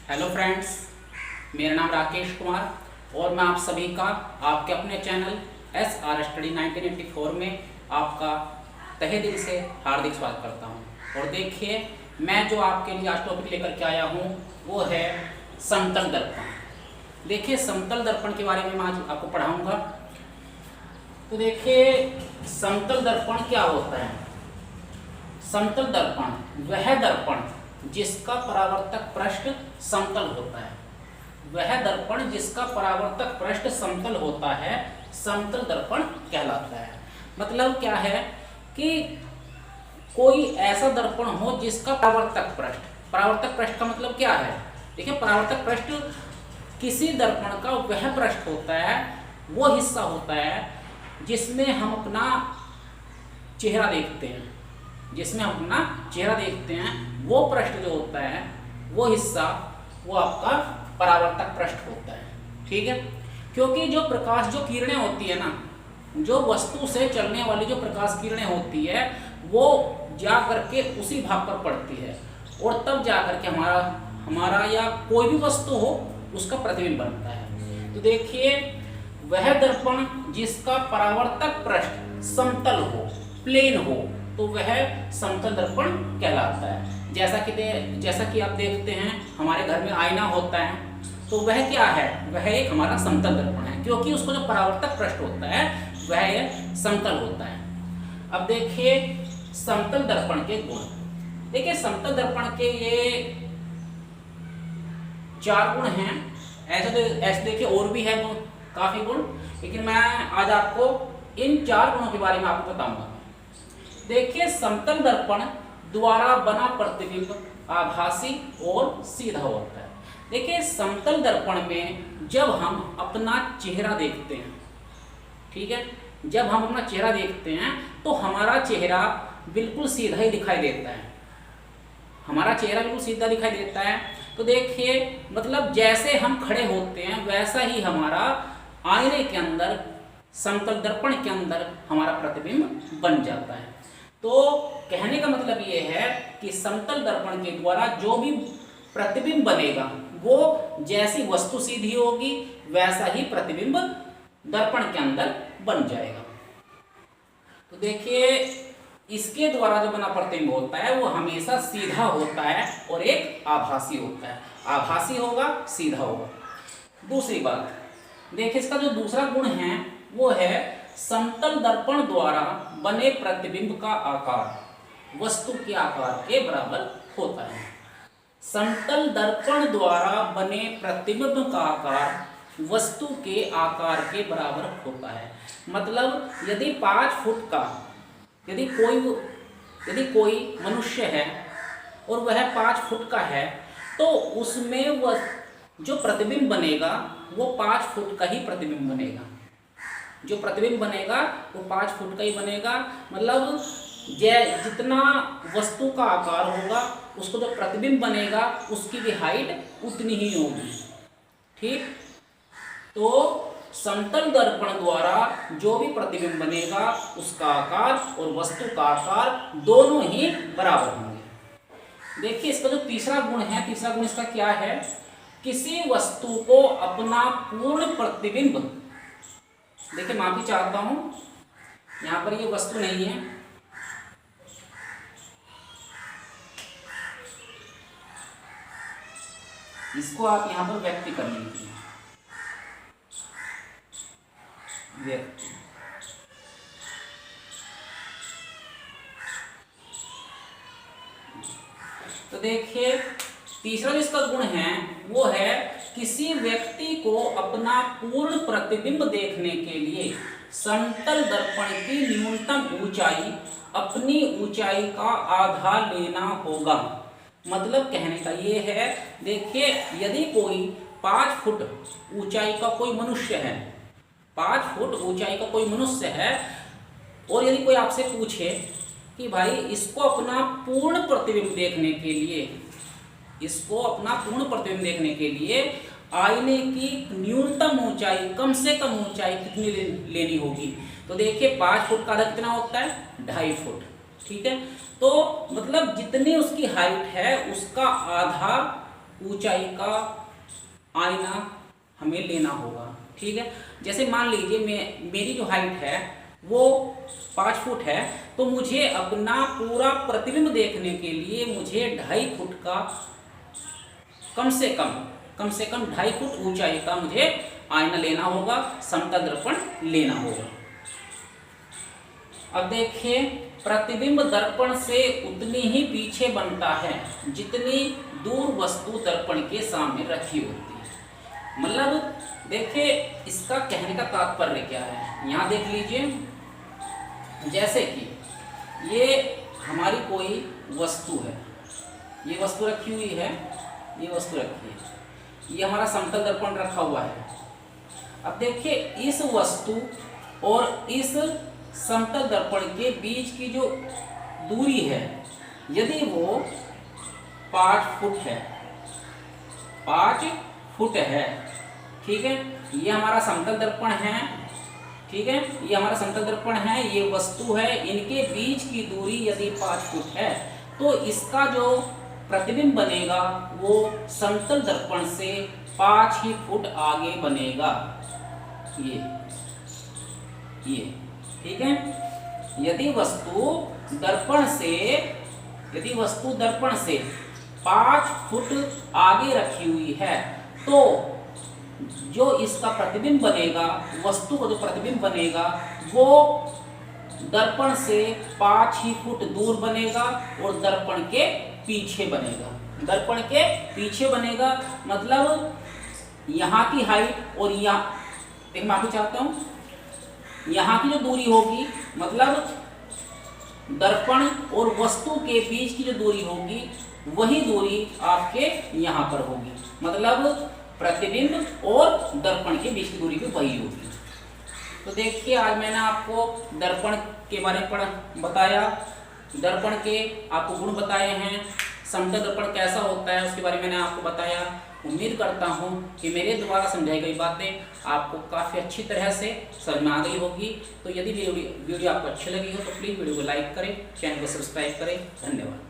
Hello friends, मेरा नाम राकेश कुमार और मैं आप सभी का आपके अपने चैनल SR स्टडी 1984 में आपका तहे दिल से हार्दिक स्वागत करता हूं। और देखिए, मैं जो आपके लिए आज टॉपिक लेकर के आया हूं वो है समतल दर्पण। देखिए, समतल दर्पण के बारे में मैं आज आपको पढ़ाऊंगा। तो देखिए, समतल दर्पण क्या होता है। समतल दर्पण वह दर्पण जिसका परावर्तक पृष्ठ समतल होता है। वह दर्पण जिसका परावर्तक पृष्ठ समतल होता है समतल दर्पण कहलाता है। मतलब क्या है कि कोई ऐसा दर्पण हो जिसका परावर्तक पृष्ठ का मतलब क्या है। देखिए, परावर्तक पृष्ठ किसी दर्पण का वह पृष्ठ होता है, वो हिस्सा होता है जिसमें हम अपना चेहरा देखते हैं। वो पृष्ठ जो होता है, वो हिस्सा, वो आपका परावर्तक पृष्ठ होता है। ठीक है, क्योंकि जो प्रकाश, जो किरणें होती है ना, जो वस्तु से चलने वाली जो प्रकाश किरणें होती है, वो जा करके उसी भाग पर पड़ती है और तब जा करके हमारा या कोई भी वस्तु हो उसका प्रतिबिंब बनता है। तो देखिए, वह दर्पण जिसका परावर्तक पृष्ठ समतल हो, प्लेन हो, तो वह समतल दर्पण कहलाता है। जैसा कि आप देखते हैं, हमारे घर में आईना होता है, तो वह क्या है, वह एक हमारा समतल दर्पण है, क्योंकि उसको जो परावर्तक पृष्ठ होता है वह समतल होता है। अब देखिए, समतल दर्पण के गुण। देखिए, समतल दर्पण के ये 4 गुण हैं। ऐसे देखिए और भी है गुण, काफी गुण, लेकिन मैं आज आपको इन 4 गुणों के बारे में आपको बताऊंगा। देखिए, समतल दर्पण द्वारा बना प्रतिबिंब आभासी और सीधा होता है। देखिए, समतल दर्पण में जब हम अपना चेहरा देखते हैं, ठीक है, जब हम अपना चेहरा देखते हैं तो हमारा चेहरा बिल्कुल सीधा ही दिखाई देता है। तो देखिए, मतलब जैसे हम खड़े होते हैं वैसा ही हमारा आईने के अंदर, समतल दर्पण के अंदर हमारा प्रतिबिंब बन जाता है। तो कहने का मतलब ये है कि समतल दर्पण के द्वारा जो भी प्रतिबिंब बनेगा, वो जैसी वस्तु सीधी होगी वैसा ही प्रतिबिंब दर्पण के अंदर बन जाएगा। तो देखिए, इसके द्वारा जो बना प्रतिबिंब होता है वो हमेशा सीधा होता है और एक आभासी होता है। आभासी होगा, सीधा होगा। दूसरी बात, देखिए, इसका जो दूसरा गुण है वो है समतल दर्पण द्वारा बने प्रतिबिंब का आकार वस्तु के आकार के बराबर होता है। समतल दर्पण द्वारा बने प्रतिबिंब का आकार वस्तु के आकार के बराबर होता है। मतलब यदि 5 फुट का यदि कोई मनुष्य है और वह 5 फुट का है, तो उसमें वह जो प्रतिबिंब बनेगा वो 5 फुट का ही प्रतिबिंब बनेगा। जो प्रतिबिंब बनेगा वो 5 फुट का ही बनेगा। मतलब जितना वस्तु का आकार होगा, उसको जो प्रतिबिंब बनेगा उसकी भी हाइट उतनी ही होगी। ठीक, तो समतल दर्पण द्वारा जो भी प्रतिबिंब बनेगा उसका आकार और वस्तु का आकार दोनों ही बराबर होंगे। देखिए, इसका जो तीसरा गुण है, तीसरा गुण इसका क्या है, किसी वस्तु को अपना पूर्ण प्रतिबिंब, देखिए माफी चाहता हूं, यहां पर ये वस्तु नहीं है, इसको आप यहां पर व्यक्ति कर लीजिए। व्यक्ति, तो देखिए, तीसरा जो इसका गुण है वो है किसी व्यक्ति को अपना पूर्ण प्रतिबिंब देखने के लिए समतल दर्पण की न्यूनतम ऊंचाई अपनी ऊंचाई का आधा लेना होगा। मतलब कहने का ये है, देखिए, यदि कोई 5 फुट ऊंचाई का कोई मनुष्य है, 5 फुट ऊंचाई का कोई मनुष्य है, और यदि कोई आपसे पूछे कि भाई इसको अपना पूर्ण प्रतिबिंब देखने के लिए आईने की न्यूनतम ऊंचाई, कम से कम ऊंचाई कितनी लेनी होगी, तो देखिए 5 फुट का आधा कितना होता है, 2.5 फुट। ठीक है, तो मतलब जितनी उसकी हाइट है उसका आधा ऊंचाई का आईना हमें लेना होगा। ठीक है, जैसे मान लीजिए मेरी जो हाइट है वो 5 फुट है, तो मुझे अपना पूरा प्रतिबिंब देखने के लिए मुझे 2.5 फुट का कम से कम 2.5 फुट ऊंचाई का मुझे आईना लेना होगा, समतल दर्पण लेना होगा। अब देखिए, प्रतिबिंब दर्पण से उतनी ही पीछे बनता है जितनी दूर वस्तु दर्पण के सामने रखी होती है। मतलब देखिए, इसका कहने का तात्पर्य क्या है, यहाँ देख लीजिए, जैसे कि ये हमारी कोई वस्तु है, ये वस्तु रखी हुई है, ये वस्तु रखी है, ये हमारा समतल दर्पण रखा हुआ है। अब देखिए, इस वस्तु और इस समतल दर्पण के बीच की जो दूरी है, यदि वो 5 फुट है, 5 फुट है, ठीक है, ये हमारा समतल दर्पण है, ठीक है, ये हमारा समतल दर्पण है, ये वस्तु है, इनके बीच की दूरी यदि 5 फुट है, तो इसका जो प्रतिबिंब बनेगा वो समतल दर्पण से 5 ही फुट आगे बनेगा। ये ठीक है, यदि वस्तु दर्पण से 5 फुट आगे रखी हुई है, तो जो इसका प्रतिबिंब बनेगा, वस्तु का जो प्रतिबिंब बनेगा वो दर्पण से 5 ही फुट दूर बनेगा और दर्पण के पीछे बनेगा। दर्पण के पीछे बनेगा मतलब यहाँ की हाइट और यहाँ, एक माफी चाहता हूँ, यहाँ की जो दूरी होगी, मतलब दर्पण और वस्तु के बीच की जो दूरी होगी वही दूरी आपके यहाँ पर होगी, मतलब प्रतिबिंब और दर्पण के बीच की दूरी भी वही होगी। तो देखिए, आज मैंने आपको दर्पण के बारे में बताया, दर्पण के आपको गुण बताए हैं, समतल दर्पण कैसा होता है उसके बारे में मैंने आपको बताया। उम्मीद करता हूँ कि मेरे द्वारा समझाई गई बातें आपको काफ़ी अच्छी तरह से समझ में आ गई होगी। तो यदि वीडियो आपको अच्छी लगी हो तो प्लीज़ वीडियो को लाइक करें, चैनल को सब्सक्राइब करें। धन्यवाद।